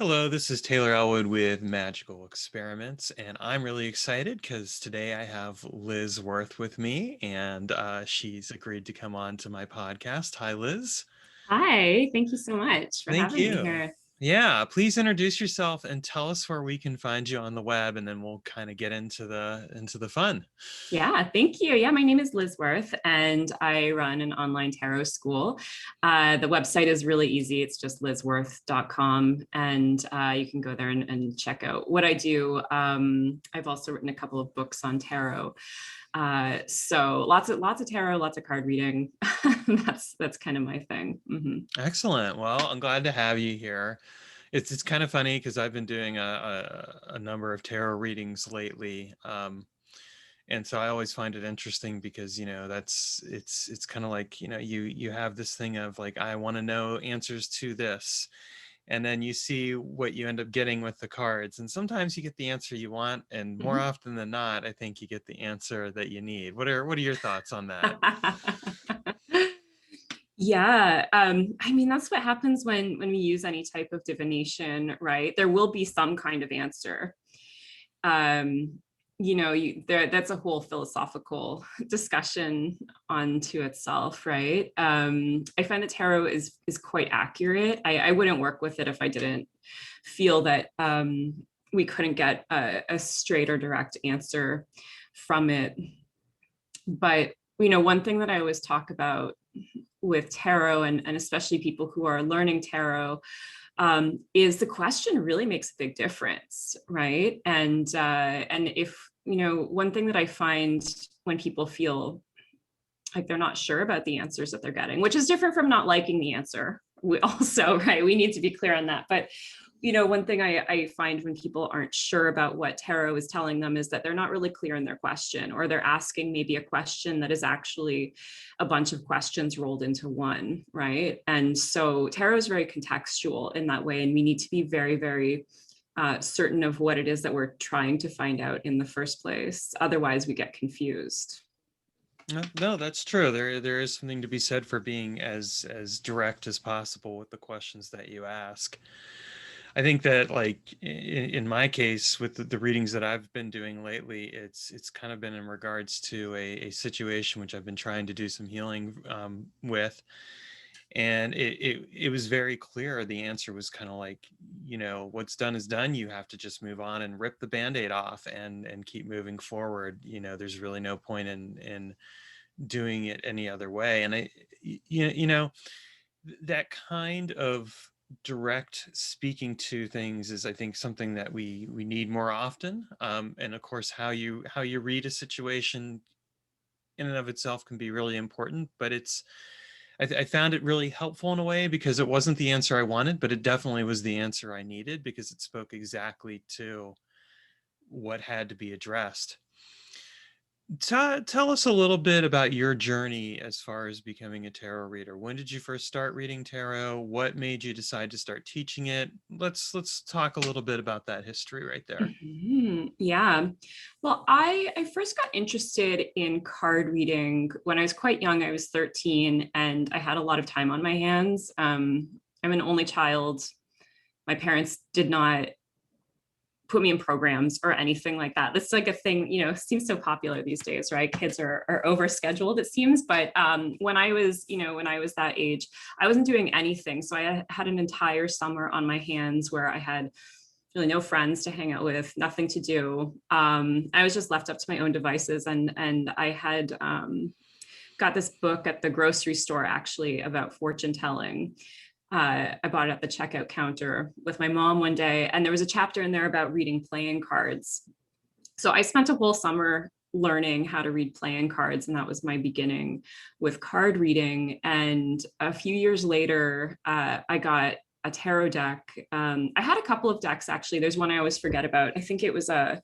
Hello, this is Taylor Ellwood with Magical Experiments, and I'm really excited because today I have Liz Worth with me, and she's agreed to come on to my podcast. Hi, Liz. Hi, thank you so much for Thank having me you. here. Yeah, please introduce yourself and tell us where we can find you on the web, and then we'll kind of get into the fun. Yeah, thank you. Yeah, my name is Liz Worth, and I run an online tarot school. The website is really easy. It's just lizworth.com, and you can go there and check out what I do. I've also written a couple of books on tarot. So lots of tarot, lots of card reading. That's kind of my thing. Excellent. Well, I'm glad to have you here. It's kind of funny because I've been doing a number of tarot readings lately. And so I always find it interesting because it's kind of like you have this thing of like, I want to know answers to this, and then you see what you end up getting with the cards, and sometimes you get the answer you want, and more Mhm. often than not I think you get the answer that you need. What are your thoughts on that? Yeah, I mean that's what happens when we use any type of divination, right? There will be some kind of answer. Um, that's a whole philosophical discussion onto itself, right? I find that tarot is quite accurate. I wouldn't work with it if I didn't feel that we couldn't get a straight or direct answer from it. But one thing that I always talk about with tarot and especially people who are learning tarot is the question really makes a big difference, right? And if one thing that I find when people feel like they're not sure about the answers that they're getting, which is different from not liking the answer. We also, right, we need to be clear on that. But one thing I find when people aren't sure about what tarot is telling them is that they're not really clear in their question, or they're asking maybe a question that is actually a bunch of questions rolled into one, right? And so tarot is very contextual in that way, and we need to be very, very certain of what it is that we're trying to find out in the first place. Otherwise, we get confused. No, that's true. There is something to be said for being as direct as possible with the questions that you ask. I think that, like, in my case with the readings that I've been doing lately, it's kind of been in regards to a situation which I've been trying to do some healing with, and it was very clear. The answer was kind of like, what's done is done. You have to just move on and rip the band-aid off and keep moving forward. There's really no point in doing it any other way. And that kind of direct speaking to things is, I think, something that we need more often. And of course, how you read a situation in and of itself can be really important, but I found it really helpful in a way because it wasn't the answer I wanted, but it definitely was the answer I needed because it spoke exactly to what had to be addressed. Tell us a little bit about your journey as far as becoming a tarot reader. When did you first start reading tarot? What made you decide to start teaching it? Let's talk a little bit about that history right there. Yeah. Well, I first got interested in card reading when I was quite young. I was 13 and I had a lot of time on my hands. I'm an only child. My parents did not put me in programs or anything like that. That's like a thing, seems so popular these days, right? Kids are overscheduled, it seems. But when I was that age, I wasn't doing anything. So I had an entire summer on my hands where I had really no friends to hang out with, nothing to do. I was just left up to my own devices, and I had got this book at the grocery store actually about fortune telling. I bought it at the checkout counter with my mom one day, and there was a chapter in there about reading playing cards. So I spent a whole summer learning how to read playing cards, and that was my beginning with card reading. And a few years later, I got a tarot deck. I had a couple of decks actually. There's one I always forget about. I think it was a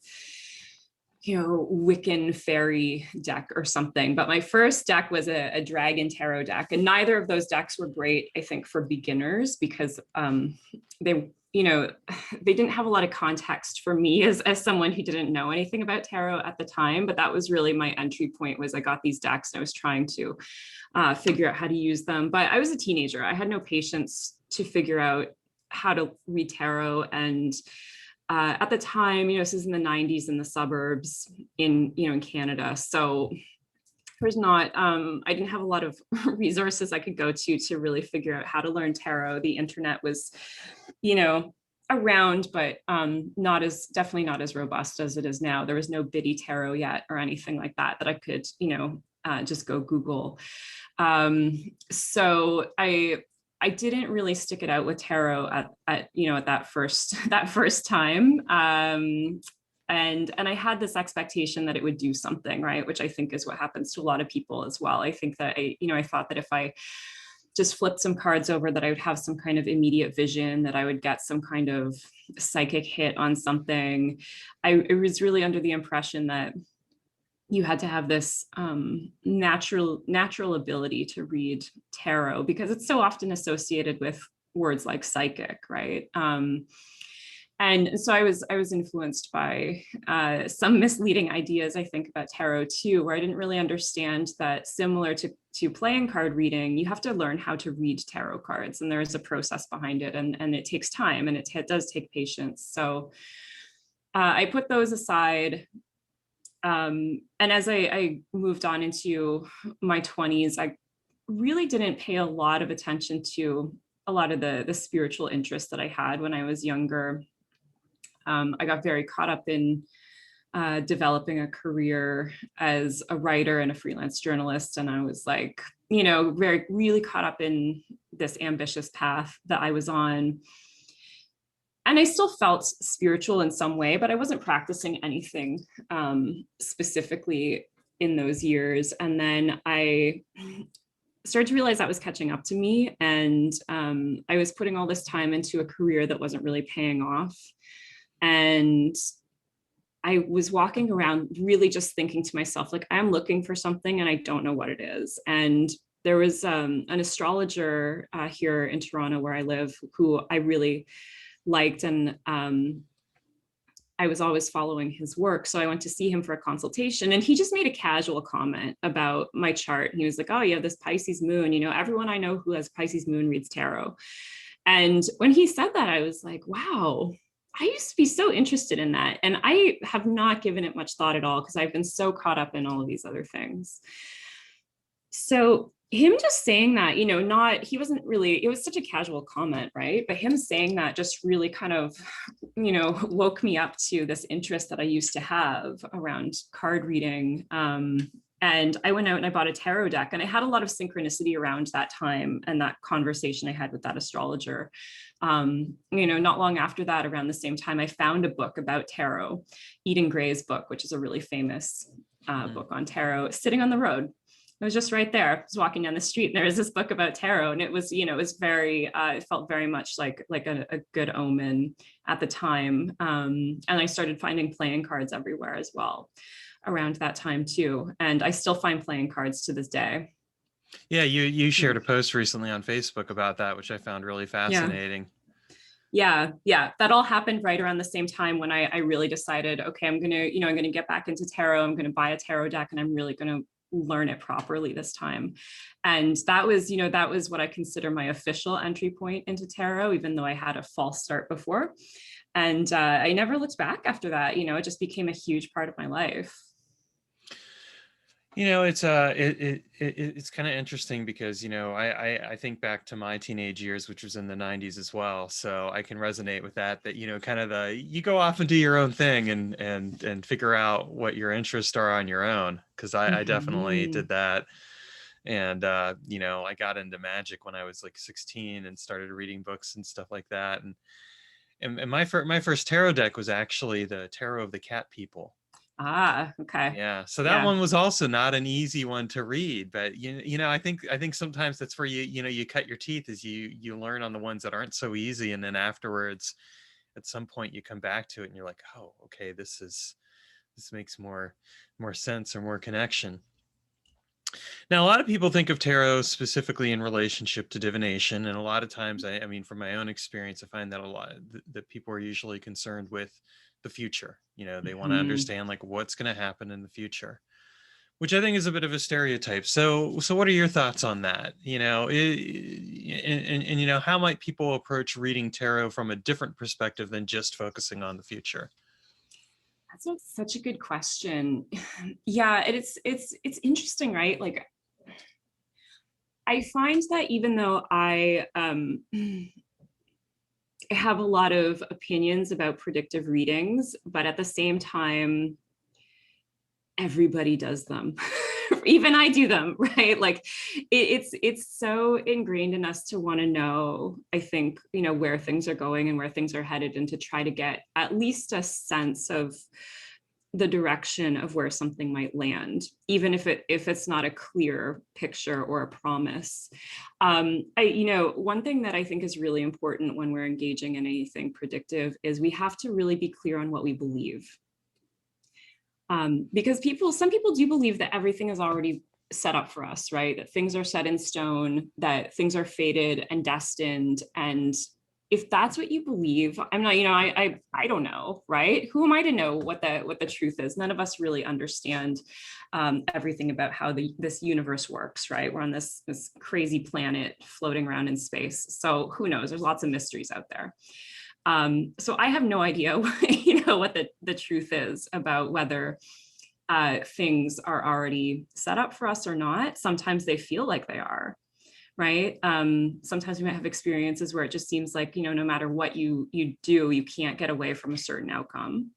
Wiccan fairy deck or something. But my first deck was a dragon tarot deck. And neither of those decks were great, I think, for beginners because they, they didn't have a lot of context for me as someone who didn't know anything about tarot at the time. But that was really my entry point. Was I got these decks and I was trying to figure out how to use them. But I was a teenager. I had no patience to figure out how to read tarot. And at the time, this is in the 90s in the suburbs in Canada. So there's not, I didn't have a lot of resources I could go to really figure out how to learn tarot. The internet was, around, but definitely not as robust as it is now. There was no Biddy Tarot yet or anything like that I could, just go Google. So I didn't really stick it out with tarot at that first time. And I had this expectation that it would do something, right? Which I think is what happens to a lot of people as well. I think that I thought that if I just flipped some cards over, that I would have some kind of immediate vision, that I would get some kind of psychic hit on something. I was really under the impression that you had to have this natural ability to read tarot, because it's so often associated with words like psychic, right? And so I was influenced by some misleading ideas, I think, about tarot too, where I didn't really understand that, similar to playing card reading, you have to learn how to read tarot cards, and there is a process behind it, and it takes time, and it does take patience. So I put those aside. And as I moved on into my 20s, I really didn't pay a lot of attention to a lot of the spiritual interests that I had when I was younger. I got very caught up in developing a career as a writer and a freelance journalist. And I was like, really caught up in this ambitious path that I was on. And I still felt spiritual in some way, but I wasn't practicing anything specifically in those years. And then I started to realize that was catching up to me. And I was putting all this time into a career that wasn't really paying off. And I was walking around really just thinking to myself, like, I'm looking for something and I don't know what it is. And there was an astrologer here in Toronto where I live, who I really liked. And I was always following his work. So I went to see him for a consultation, and he just made a casual comment about my chart. And he was like, oh, you have this Pisces moon. Everyone I know who has Pisces moon reads tarot. And when he said that, I was like, wow, I used to be so interested in that. And I have not given it much thought at all, because I've been so caught up in all of these other things. So him just saying that, he wasn't really, it was such a casual comment, right? But him saying that just really kind of, woke me up to this interest that I used to have around card reading. And I went out and I bought a tarot deck, and I had a lot of synchronicity around that time and that conversation I had with that astrologer. Not long after that, around the same time, I found a book about tarot, Eden Gray's book, which is a really famous book on tarot, sitting on the road. It was just right there. I was walking down the street, and there was this book about tarot, and it was, it was very, it felt very much like a good omen at the time. And I started finding playing cards everywhere as well around that time too. And I still find playing cards to this day. Yeah, you shared a post recently on Facebook about that, which I found really fascinating. Yeah. That all happened right around the same time when I really decided, okay, I'm gonna get back into tarot. I'm gonna buy a tarot deck, and I'm really gonna learn it properly this time. And that was what I consider my official entry point into tarot, even though I had a false start before. And I never looked back after that. It just became a huge part of my life. It's kind of interesting because I think back to my teenage years, which was in the 90s as well, so I can resonate with that kind of you go off and do your own thing and figure out what your interests are on your own, because I definitely did that. And I got into magic when I was like 16 and started reading books and stuff like that. And my first tarot deck was actually the Tarot of the Cat People. Ah, okay. Yeah, so that one was also not an easy one to read, but I think sometimes that's where you cut your teeth, as you learn on the ones that aren't so easy, and then afterwards at some point you come back to it and you're like, oh, okay, this makes more sense, or more connection. Now, a lot of people think of tarot specifically in relationship to divination, and a lot of times, I mean, from my own experience, I find that a lot that people are usually concerned with the future. They want to understand like what's going to happen in the future. which I think is a bit of a stereotype. So what are your thoughts on that? And you know, how might people approach reading tarot from a different perspective than just focusing on the future? Such a good question. Yeah, it's interesting, right? Like I find that even though I have a lot of opinions about predictive readings, but at the same time, everybody does them. Even I do them, right? Like it's so ingrained in us to want to know, I think, you know, where things are going and where things are headed, and to try to get at least a sense of the direction of where something might land, even if it's not a clear picture or a promise. One thing that I think is really important when we're engaging in anything predictive is we have to really be clear on what we believe. Because some people do believe that everything is already set up for us, right? That things are set in stone, that things are fated and destined. And if that's what you believe, I'm not, I don't know, right? Who am I to know what the truth is? None of us really understand everything about how this universe works, right? We're on this crazy planet floating around in space. So who knows? There's lots of mysteries out there. So I have no idea, what the truth is about whether things are already set up for us or not. Sometimes they feel like they are, right? Sometimes we might have experiences where it just seems like, no matter what you do, you can't get away from a certain outcome.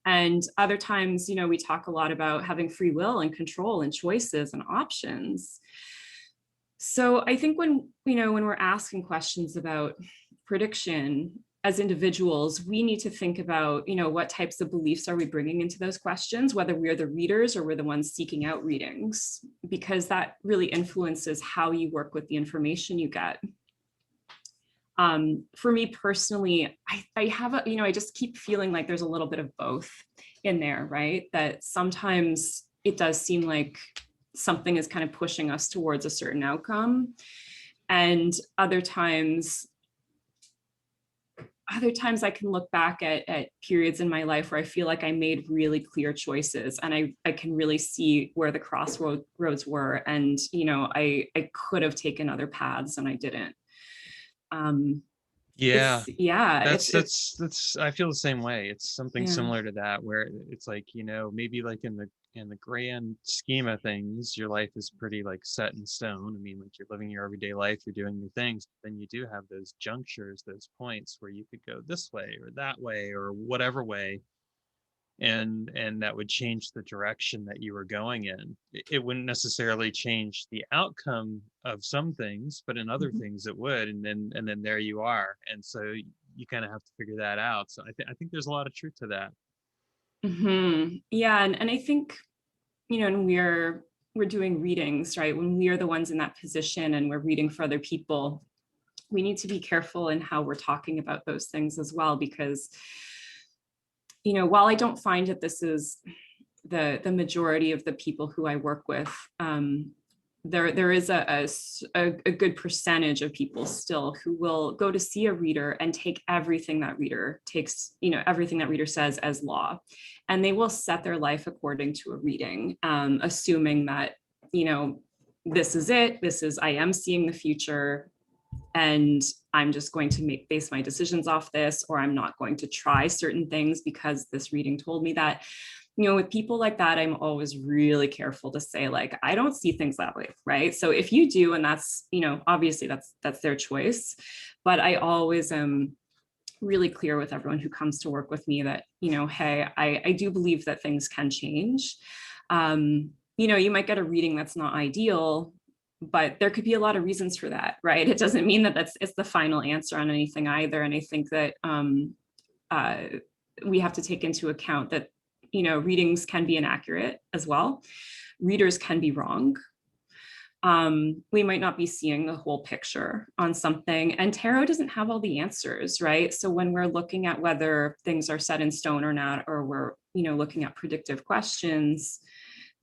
And other times, we talk a lot about having free will and control and choices and options. So I think when we're asking questions about prediction as individuals, we need to think about, what types of beliefs are we bringing into those questions, whether we're the readers or we're the ones seeking out readings, because that really influences how you work with the information you get. For me personally, I have I just keep feeling like there's a little bit of both in there, right? That sometimes it does seem like something is kind of pushing us towards a certain outcome. And other times I can look back at periods in my life where I feel like I made really clear choices, and I can really see where the crossroads were. And, I could have taken other paths and I didn't. Yeah, It's I feel the same way. It's something yeah. similar to that, where it's like, maybe like in the grand scheme of things, your life is pretty like set in stone. I mean, like you're living your everyday life, you're doing your things, but then you do have those junctures, those points where you could go this way or that way or whatever way, and that would change the direction that you were going in. It wouldn't necessarily change the outcome of some things, but in other Mhm. things it would. And then there you are. And so you kind of have to figure that out. So I think there's a lot of truth to that. Yeah, and I think, and we're doing readings, right? When we are the ones in that position and we're reading for other people, we need to be careful in how we're talking about those things as well, because, while I don't find that this is the majority of the people who I work with, there is a good percentage of people still who will go to see a reader and take everything that reader says as law, and they will set their life according to a reading, assuming that, this is it. I am seeing the future, and I'm just going to base my decisions off this, or I'm not going to try certain things because this reading told me that. With people like that, I'm always really careful to say, like, I don't see things that way, right? So if you do, and that's, obviously that's their choice, but I always am really clear with everyone who comes to work with me that, hey, I do believe that things can change. You might get a reading that's not ideal, but there could be a lot of reasons for that, right? It doesn't mean that it's the final answer on anything either. And I think that uh, we have to take into account that, readings can be inaccurate as well. Readers can be wrong. We might not be seeing the whole picture on something, and tarot doesn't have all the answers, right? So when we're looking at whether things are set in stone or not, or we're, looking at predictive questions,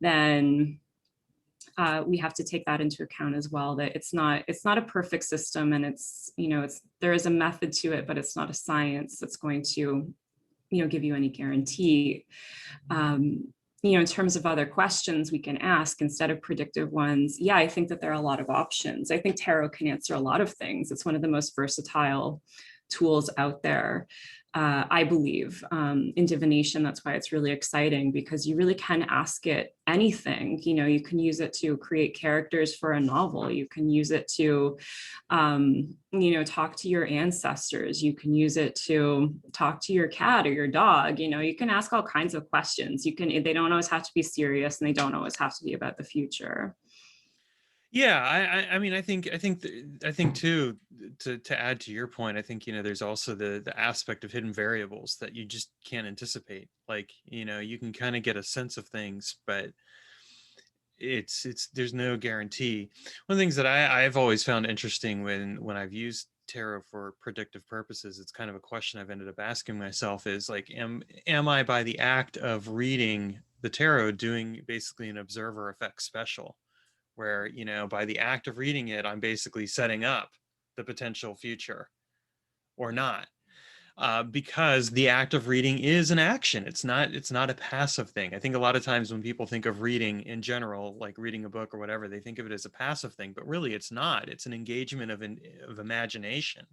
then we have to take that into account as well, that it's not a perfect system, and there is a method to it, but it's not a science that's going to, give you any guarantee. in terms of other questions we can ask instead of predictive ones, yeah, I think that there are a lot of options. I think tarot can answer a lot of things. It's one of the most versatile tools out there. I believe in divination. That's why it's really exciting, because you really can ask it anything. You can use it to create characters for a novel. You can use it to, talk to your ancestors. You can use it to talk to your cat or your dog. You can ask all kinds of questions. They don't always have to be serious, and they don't always have to be about the future. Yeah, I mean, I think too, to add to your point, I think, there's also the aspect of hidden variables that you just can't anticipate. Like, you can kind of get a sense of things, but it's there's no guarantee. One of the things that I've always found interesting when I've used tarot for predictive purposes, it's kind of a question I've ended up asking myself, is like, am I, by the act of reading the tarot, doing basically an observer effect special, where, by the act of reading it, I'm basically setting up the potential future or not. Because the act of reading is an action. It's not a passive thing. I think a lot of times when people think of reading in general, like reading a book or whatever, they think of it as a passive thing, but really it's not. It's an engagement of imagination.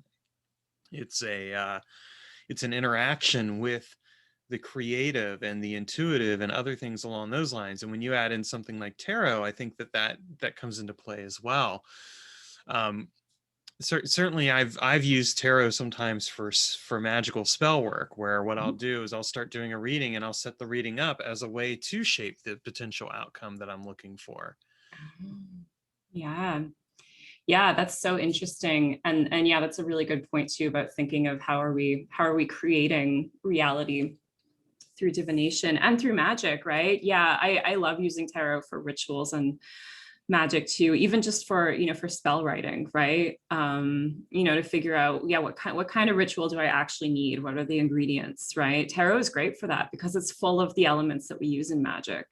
It's an interaction with the creative and the intuitive and other things along those lines. And when you add in something like tarot, I think that comes into play as well. Certainly I've used tarot sometimes for magical spell work, where what I'll do is I'll start doing a reading and I'll set the reading up as a way to shape the potential outcome that I'm looking for. Yeah. Yeah, that's so interesting. And yeah, that's a really good point too, about thinking of how are we creating reality through divination and through magic, right? Yeah, I love using tarot for rituals and magic too, even just for, for spell writing, right? To figure out, yeah, what kind of ritual do I actually need? What are the ingredients, right? Tarot is great for that because it's full of the elements that we use in magic.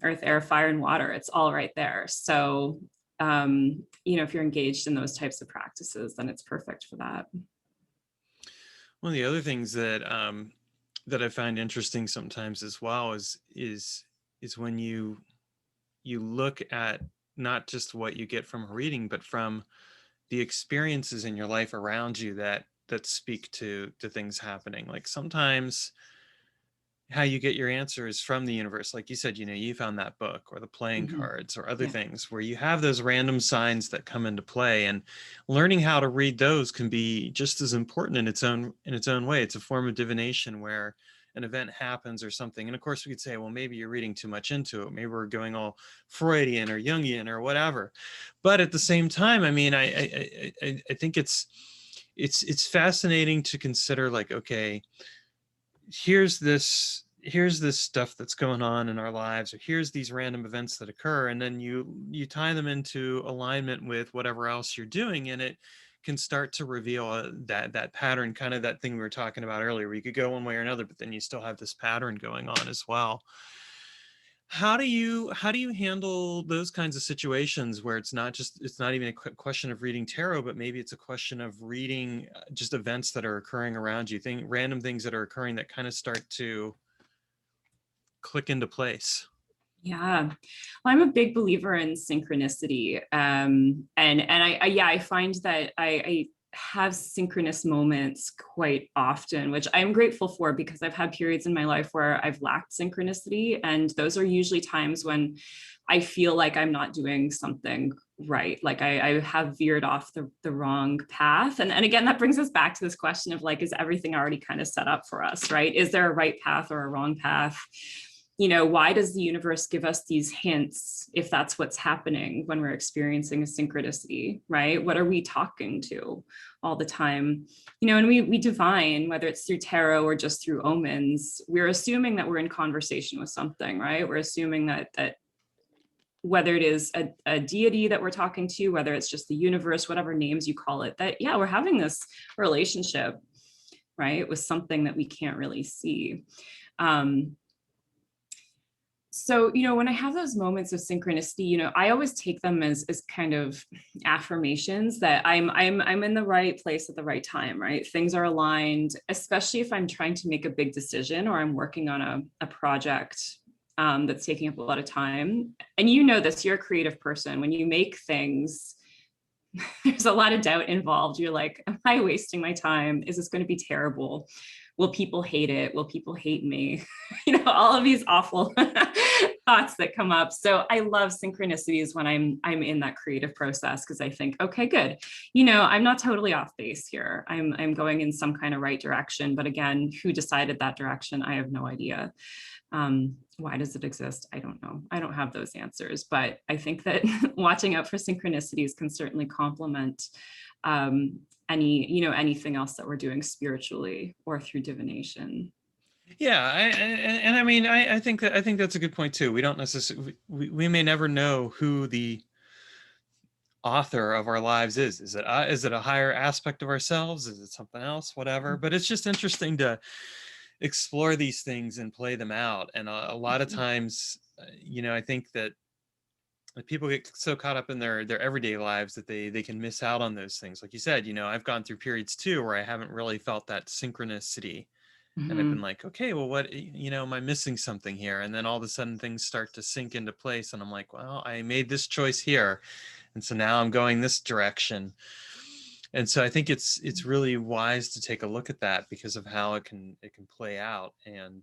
Earth, air, fire, and water, it's all right there. So if you're engaged in those types of practices, then it's perfect for that. One of the other things that I find interesting sometimes as well is when you look at not just what you get from a reading, but from the experiences in your life around you that speak to things happening. Like sometimes how you get your answers from the universe, like you said, you found that book or the playing cards or other things where you have those random signs that come into play, and learning how to read those can be just as important in its own way. It's a form of divination where an event happens or something, and of course we could say, well, maybe you're reading too much into it, maybe we're going all Freudian or Jungian or whatever. But at the same time, I mean, I think it's fascinating to consider, like, okay, here's this stuff that's going on in our lives, or here's these random events that occur, and then you tie them into alignment with whatever else you're doing, and it can start to reveal that pattern, kind of that thing we were talking about earlier, where you could go one way or another, but then you still have this pattern going on as well. How do you handle those kinds of situations where it's not even a question of reading tarot, but maybe it's a question of reading just events that are occurring around you, random things that are occurring that kind of start to click into place? Yeah, well, I'm a big believer in synchronicity, and I find that I have synchronous moments quite often, which I'm grateful for, because I've had periods in my life where I've lacked synchronicity, and those are usually times when I feel like I'm not doing something right, like I have veered off the wrong path. And again, that brings us back to this question of, like, is everything already kind of set up for us, right? Is there a right path or a wrong path? Why does the universe give us these hints if that's what's happening when we're experiencing a synchronicity, right? What are we talking to all the time? And we divine, whether it's through tarot or just through omens, we're assuming that we're in conversation with something, right? We're assuming that whether it is a deity that we're talking to, whether it's just the universe, whatever names you call it, that, yeah, we're having this relationship, right, with something that we can't really see. So, when I have those moments of synchronicity, I always take them as kind of affirmations that I'm in the right place at the right time, right? Things are aligned, especially if I'm trying to make a big decision or I'm working on a project that's taking up a lot of time. And you know this, you're a creative person. When you make things, there's a lot of doubt involved. You're like, am I wasting my time? Is this going to be terrible? Will people hate it? Will people hate me? All of these awful thoughts that come up. So I love synchronicities when I'm in that creative process, because I think, okay, good. I'm not totally off base here. I'm going in some kind of right direction. But again, who decided that direction? I have no idea. Why does it exist? I don't know. I don't have those answers, but I think that watching out for synchronicities can certainly complement anything else that we're doing spiritually or through divination. Yeah, I mean, I think that's a good point too. We don't necessarily, we may never know who the author of our lives is. Is it a higher aspect of ourselves? Is it something else? Whatever. But it's just interesting to explore these things and play them out. And a lot of times, I think that people get so caught up in their everyday lives that they can miss out on those things. Like you said, I've gone through periods too where I haven't really felt that synchronicity. And I've been like, okay, well, what, am I missing something here? And then all of a sudden things start to sink into place. And I'm like, well, I made this choice here. And so now I'm going this direction. And so I think it's really wise to take a look at that because of how it can play out, and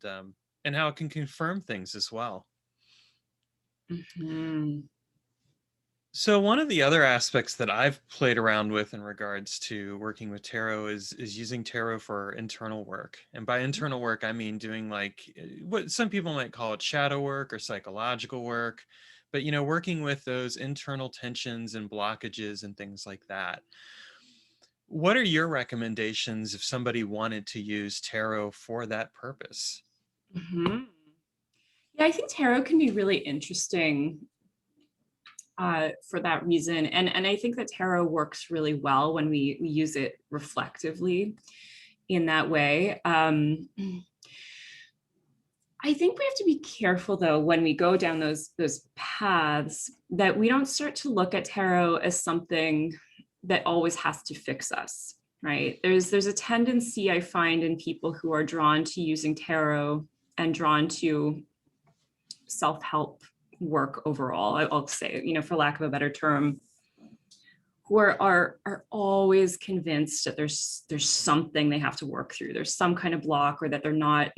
how it can confirm things as well. Mm-hmm. So one of the other aspects that I've played around with in regards to working with tarot is using tarot for internal work. And by internal work, I mean doing like what some people might call it shadow work or psychological work, but working with those internal tensions and blockages and things like that. What are your recommendations if somebody wanted to use tarot for that purpose? Mm-hmm. Yeah, I think tarot can be really interesting for that reason. And I think that tarot works really well when we use it reflectively in that way. I think we have to be careful though when we go down those paths that we don't start to look at tarot as something that always has to fix us, right? There's a tendency I find in people who are drawn to using tarot and drawn to self-help work overall, I'll say, for lack of a better term, who are always convinced that there's something they have to work through. There's some kind of block, or that they're not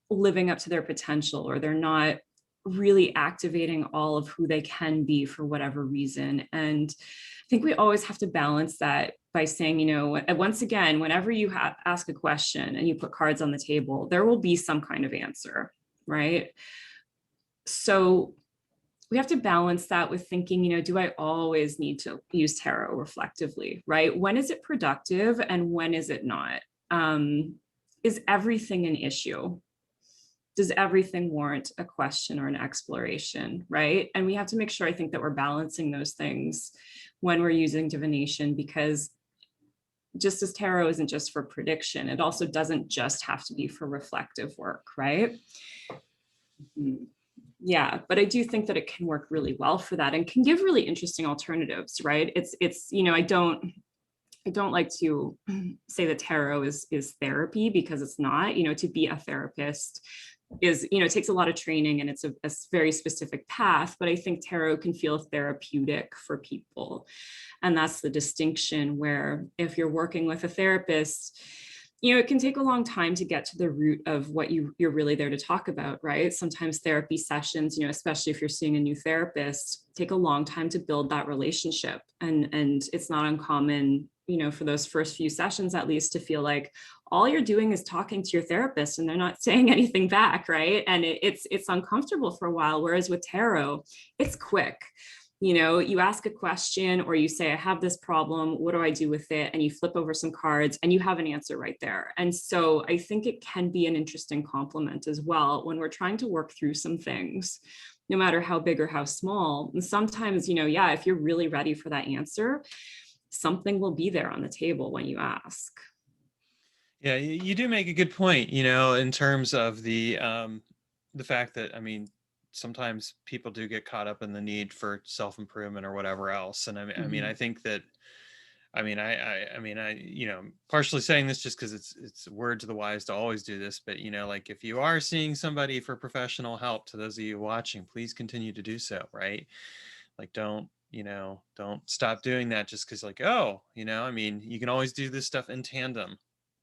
living up to their potential, or they're not really activating all of who they can be for whatever reason. And I think we always have to balance that by saying, once again, whenever you ask a question and you put cards on the table, there will be some kind of answer, right? So we have to balance that with thinking, do I always need to use tarot reflectively, right? When is it productive and when is it not? Is everything an issue? Does everything warrant a question or an exploration, right? And we have to make sure, I think, that we're balancing those things when we're using divination, because just as tarot isn't just for prediction, it also doesn't just have to be for reflective work, right? Yeah, but I do think that it can work really well for that and can give really interesting alternatives, right? It's I don't like to say that tarot is therapy, because it's not. To be a therapist is, it takes a lot of training and it's a very specific path, but I think tarot can feel therapeutic for people. And that's the distinction, where if you're working with a therapist, it can take a long time to get to the root of what you're really there to talk about, right? Sometimes therapy sessions, especially if you're seeing a new therapist, take a long time to build that relationship. And it's not uncommon, for those first few sessions, at least, to feel like all you're doing is talking to your therapist and they're not saying anything back, right? And it's uncomfortable for a while. Whereas with tarot, it's quick. You ask a question, or you say, I have this problem, what do I do with it? And you flip over some cards and you have an answer right there. And so I think it can be an interesting complement as well when we're trying to work through some things, no matter how big or how small. And sometimes, if you're really ready for that answer, something will be there on the table when you ask. Yeah, you do make a good point, in terms of the fact that, I mean, sometimes people do get caught up in the need for self-improvement or whatever else. And I mean, I think that you know, partially saying this just because it's a word to the wise to always do this, but you know, like if you are seeing somebody for professional help, to those of you watching, please continue to do so, right? Like don't stop doing that just because like, oh, you know, I mean, you can always do this stuff in tandem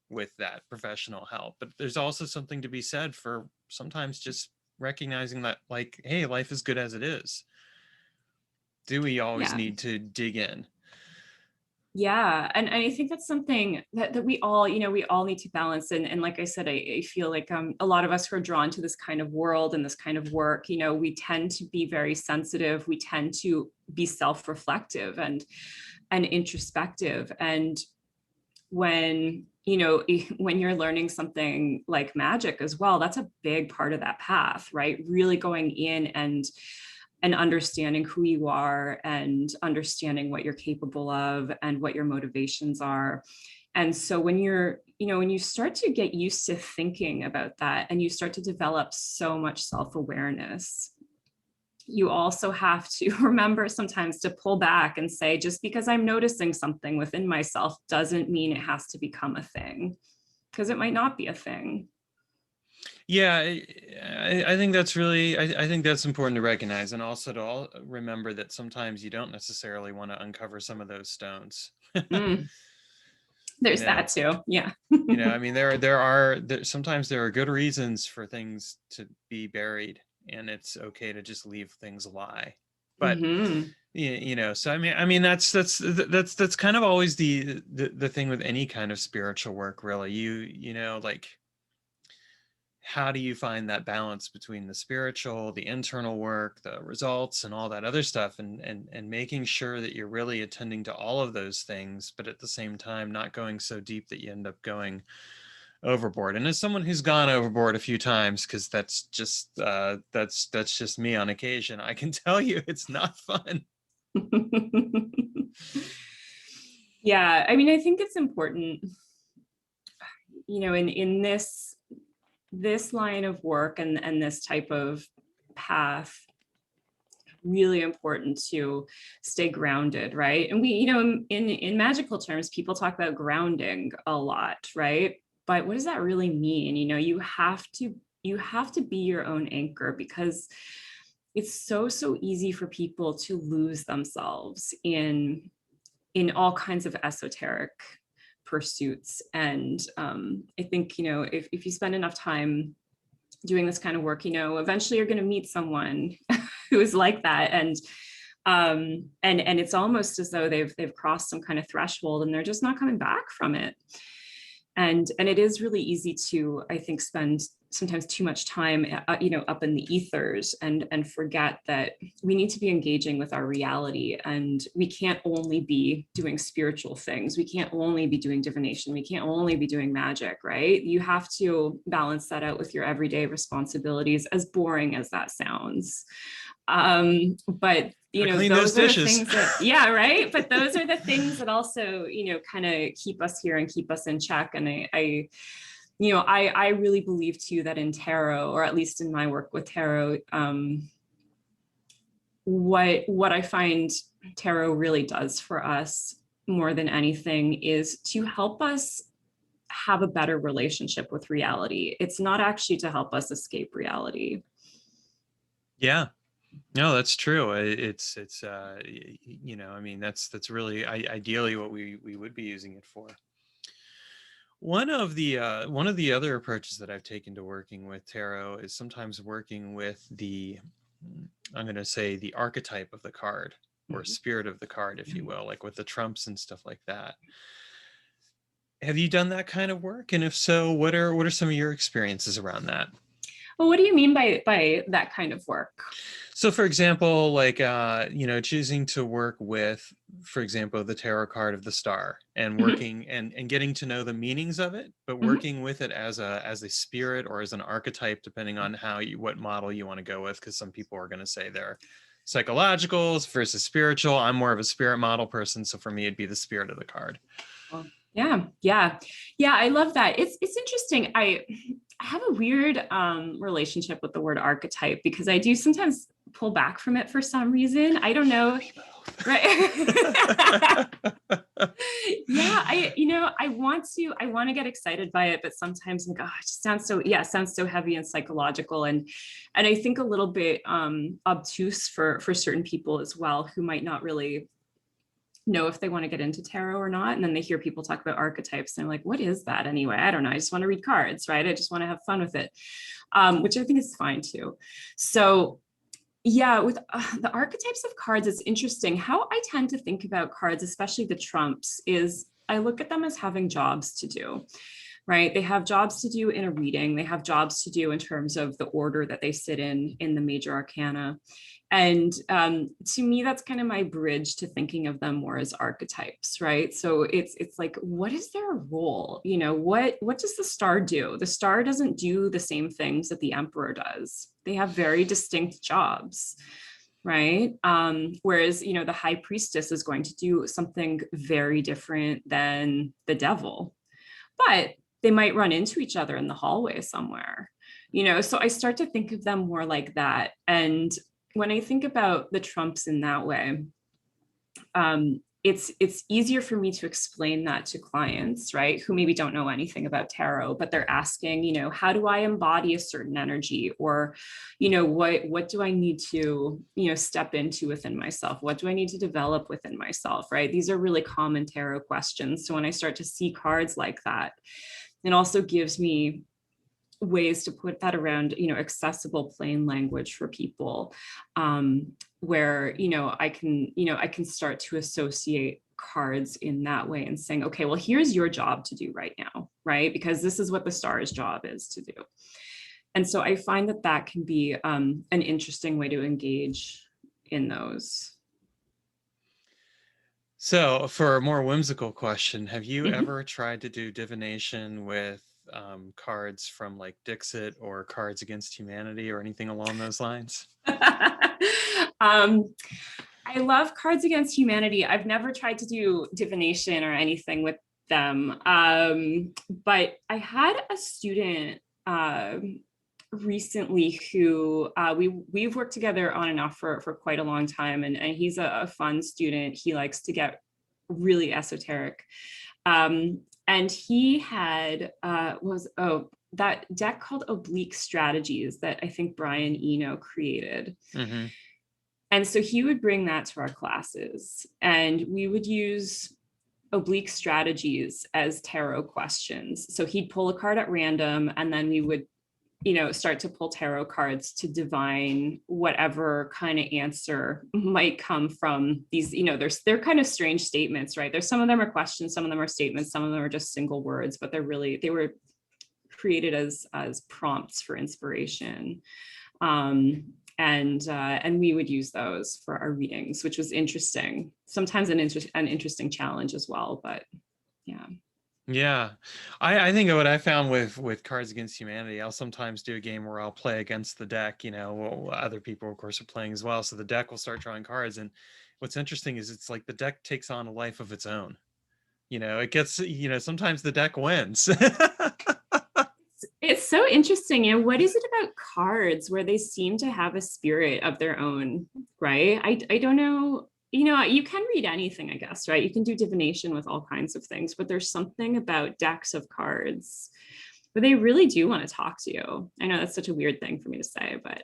with that professional help, but there's also something to be said for sometimes just recognizing that like, hey, life is good as it is. Do we always Yeah. need to dig in? Yeah, and I think that's something that we all, we all need to balance. And like I said, I feel like a lot of us who are drawn to this kind of world and this kind of work, we tend to be very sensitive. We tend to be self-reflective and introspective. And when when you're learning something like magic as well, that's a big part of that path, right? Really going in and understanding who you are and understanding what you're capable of and what your motivations are. And so when when you start to get used to thinking about that and you start to develop so much self-awareness, you also have to remember sometimes to pull back and say, just because I'm noticing something within myself doesn't mean it has to become a thing, because it might not be a thing. Yeah, I think that's really, I think that's important to recognize, and also to remember that sometimes you don't necessarily want to uncover some of those stones. Mm, You there's know, that too. Yeah. I mean, sometimes there are good reasons for things to be buried, and it's okay to just leave things lie. But Hmm. so I mean that's kind of always the thing with any kind of spiritual work, really. Like, how do you find that balance between the spiritual, the internal work, the results, and all that other stuff, and making sure that you're really attending to all of those things, but at the same time not going so deep that you end up going overboard. And as someone who's gone overboard a few times, because that's just me on occasion, I can tell you it's not fun. Yeah, I mean, I think it's important, in this line of work and this type of path, really important to stay grounded, right? And we, in magical terms, people talk about grounding a lot, right? But what does that really mean? You have to be your own anchor, because it's so easy for people to lose themselves in all kinds of esoteric pursuits. And I think, if you spend enough time doing this kind of work, eventually you're going to meet someone who is like that. And it's almost as though they've crossed some kind of threshold and they're just not coming back from it. And it is really easy to, I think, spend sometimes too much time up in the ethers and forget that we need to be engaging with our reality, and we can't only be doing spiritual things, we can't only be doing divination, we can't only be doing magic, right? You have to balance that out with your everyday responsibilities, as boring as that sounds. But Clean those those are the dishes. things that, yeah, right, but those are the things that also kind of keep us here and keep us in check. And I really believe too that in tarot, or at least in my work with tarot, what I find tarot really does for us more than anything is to help us have a better relationship with reality. It's not actually to help us escape reality. Yeah. No, that's true. It's I mean, that's really ideally what we would be using it for. One of the other approaches that I've taken to working with tarot is sometimes working with I'm going to say, the archetype of the card, or spirit of the card, if you will, like with the trumps and stuff like that. Have you done that kind of work? And if so, what are some of your experiences around that? Well, what do you mean by that kind of work? So, for example, like choosing to work with, for example, the tarot card of the star, and Mhm. working and getting to know the meanings of it, but Mhm. working with it as a spirit or as an archetype, depending on what model you want to go with. Because some people are going to say they're psychologicals versus spiritual. I'm more of a spirit model person, so for me, it'd be the spirit of the card. Well, yeah. I love that. It's interesting. I have a weird relationship with the word archetype, because I do sometimes pull back from it for some reason. I don't know. Right. Yeah, I want to get excited by it, but sometimes I'm like, oh, it just sounds so, yeah, it sounds so heavy and psychological, and I think a little bit obtuse for certain people as well, who might not really know if they want to get into tarot or not. And then they hear people talk about archetypes and they're like, what is that anyway? I don't know. I just want to read cards, right? I just want to have fun with it, which I think is fine too. So yeah, with the archetypes of cards, it's interesting. How I tend to think about cards, especially the trumps, is I look at them as having jobs to do, right? They have jobs to do in a reading. They have jobs to do in terms of the order that they sit in the major arcana. And to me, that's kind of my bridge to thinking of them more as archetypes, right? So it's like, what is their role? You know, what does the star do? The star doesn't do the same things that the emperor does. They have very distinct jobs, right? Whereas, you know, the high priestess is going to do something very different than the devil, but they might run into each other in the hallway somewhere, you know? So I start to think of them more like that. And when I think about the trumps in that way, it's easier for me to explain that to clients, right, who maybe don't know anything about tarot, but they're asking, you know, how do I embody a certain energy, or, you know, what do I need to, you know, step into within myself? What do I need to develop within myself, right? These are really common tarot questions. So when I start to see cards like that, it also gives me ways to put that around, you know, accessible plain language for people, where, you know, I can start to associate cards in that way and saying, okay, well, here's your job to do right now, right? Because this is what the star's job is to do. And so I find that that can be an interesting way to engage in those. So, for a more whimsical question, have you Mhm. ever tried to do divination with cards from like Dixit or Cards Against Humanity or anything along those lines? um, I love Cards Against Humanity. I've never tried to do divination or anything with them. But I had a student recently who we've worked together on and off for quite a long time, and he's a fun student. He likes to get really esoteric. And he had that deck called Oblique Strategies that I think Brian Eno created. Mm-hmm. And so he would bring that to our classes, and we would use oblique strategies as tarot questions. So he'd pull a card at random, and then we would, you know, start to pull tarot cards to divine whatever kind of answer might come from these, you know, they're kind of strange statements, right? There's some of them are questions, some of them are statements, some of them are just single words, but they were created as prompts for inspiration. And we would use those for our readings, which was interesting. Sometimes an interesting challenge as well, but yeah. Yeah, I think what I found with Cards Against Humanity, I'll sometimes do a game where I'll play against the deck. You know, well, other people, of course, are playing as well, so the deck will start drawing cards. And what's interesting is it's like the deck takes on a life of its own. You know, it gets, you know, sometimes the deck wins. It's so interesting. You know, what is it about cards where they seem to have a spirit of their own, right? I don't know. You know, you can read anything, I guess, right? You can do divination with all kinds of things, but there's something about decks of cards where they really do want to talk to you. I know that's such a weird thing for me to say, but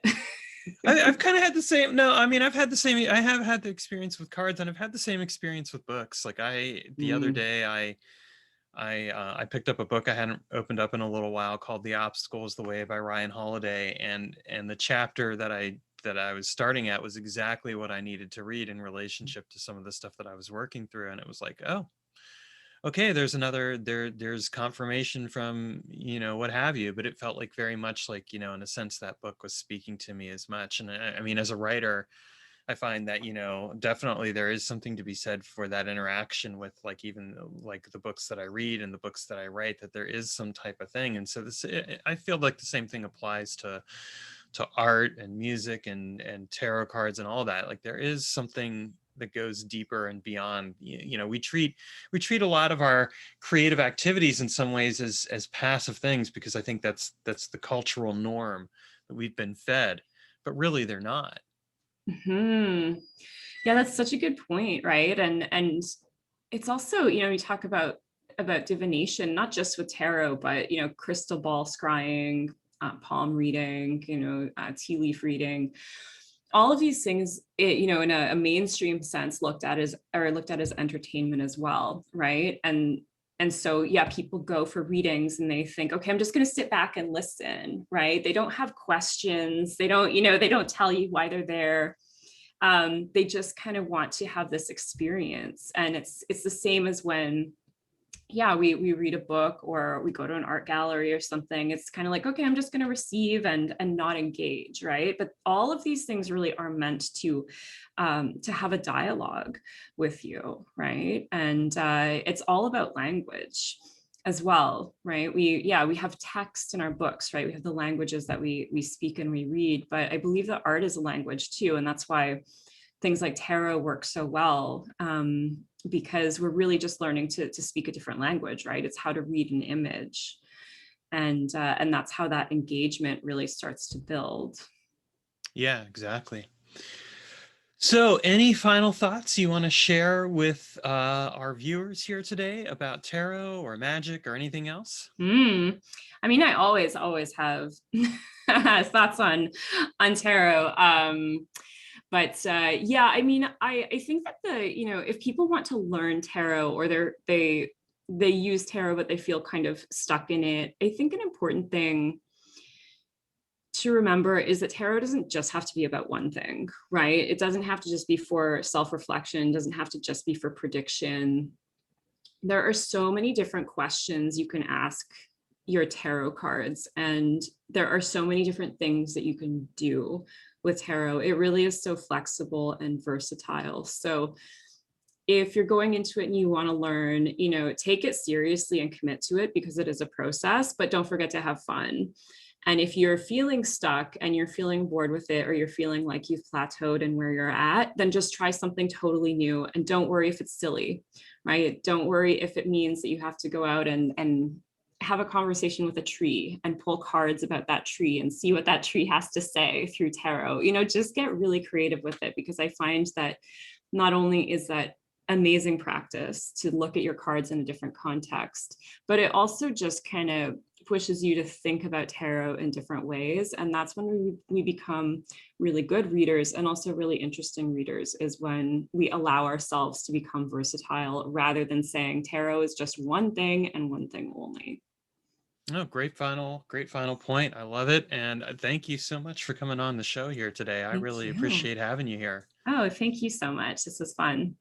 I've kind of had the same. No, I mean, I've had the same. I have had the experience with cards, and I've had the same experience with books. Like the other Mm. day, I picked up a book I hadn't opened up in a little while called "The Obstacle Is the Way" by Ryan Holiday, and the chapter that I was starting at was exactly what I needed to read in relationship to some of the stuff that I was working through, and it was like, oh, okay, there's confirmation from, you know, what have you, but it felt like very much like, you know, in a sense that book was speaking to me as much. And I mean, as a writer, I find that, you know, definitely there is something to be said for that interaction with, like, even like the books that I read and the books that I write, that there is some type of thing. And so I feel like the same thing applies to art and music and tarot cards and all that. Like there is something that goes deeper and beyond. You know, we treat a lot of our creative activities in some ways as passive things, because I think that's the cultural norm that we've been fed, but really they're not. Hmm. Yeah, that's such a good point, right? And it's also, we talk about divination, not just with tarot, but crystal ball scrying, palm reading, tea leaf reading. All of these things, in a mainstream sense, looked at as entertainment as well, right? And so, yeah, people go for readings and they think, okay, I'm just going to sit back and listen, right? They don't have questions. They don't tell you why they're there. They just kind of want to have this experience. And it's the same as when, yeah, we read a book or we go to an art gallery or something. It's kind of like, okay, I'm just going to receive and not engage, right? But all of these things really are meant to have a dialogue with you, right? And it's all about language as well, right? We have text in our books, right? We have the languages that we speak and we read, but I believe that art is a language too, and that's why things like tarot work so well, because we're really just learning to speak a different language, right? It's how to read an image, and that's how that engagement really starts to build. Yeah, exactly. So, any final thoughts you want to share with our viewers here today about tarot or magic or anything else? I mean, I always have thoughts on tarot. But yeah, I mean, I think that if people want to learn tarot, or they use tarot but they feel kind of stuck in it, I think an important thing to remember is that tarot doesn't just have to be about one thing, right? It doesn't have to just be for self-reflection, doesn't have to just be for prediction. There are so many different questions you can ask your tarot cards, and there are so many different things that you can do with tarot. It really is so flexible and versatile. So if you're going into it and you want to learn, take it seriously and commit to it, because it is a process, but don't forget to have fun. And if you're feeling stuck and you're feeling bored with it, or you're feeling like you've plateaued in where you're at, then just try something totally new, and don't worry if it's silly, right? Don't worry if it means that you have to go out and have a conversation with a tree and pull cards about that tree and see what that tree has to say through tarot. Just get really creative with it, because I find that not only is that amazing practice to look at your cards in a different context, but it also just kind of pushes you to think about tarot in different ways. And that's when we become really good readers, and also really interesting readers, is when we allow ourselves to become versatile, rather than saying tarot is just one thing and one thing only. Oh, great final point. I love it. And thank you so much for coming on the show here today. I Thank really you. appreciate having you here. Oh, thank you so much. This was fun.